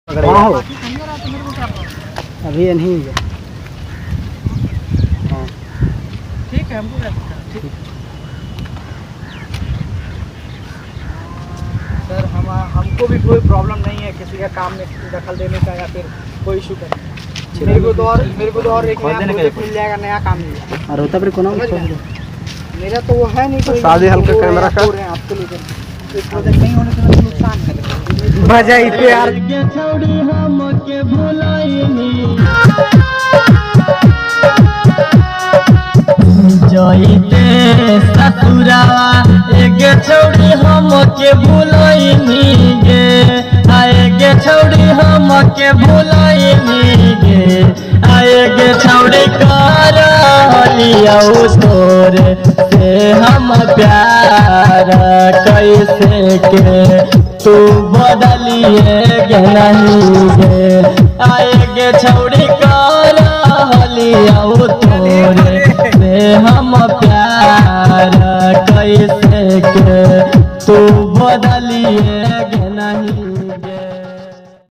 हाँ हो अभी नहीं है। हाँ ठीक है, हमको ठीक। सर हमको भी कोई प्रॉब्लम नहीं है किसी का काम में दखल देने का या फिर कोई इशू का। मेरे को तो और एक नया प्रोजेक्ट मिल जाएगा, नया काम मिल जाएगा। और होता फिर कौन मेरा तो वो है नहीं कोई शादी हल्का कैमरा का आपको लेकर एक प्रोजेक्ट नहीं होने से नुकसान है बजाई प्यार के छौड़ी हम के भुलाइनी जइते ससुरावा एगे छौड़ी हम के भुलाइनी गे आएगे छौड़ी हम के भुलाइनी गे आएगे छौड़ी कर लिया तोरे से हम प्यार कैसे के तू बदलिए गे नहीं गे आएगे छौड़ी कर लिया तोरे से हम प्यार कैसे के तू बदलिए गे नहीं।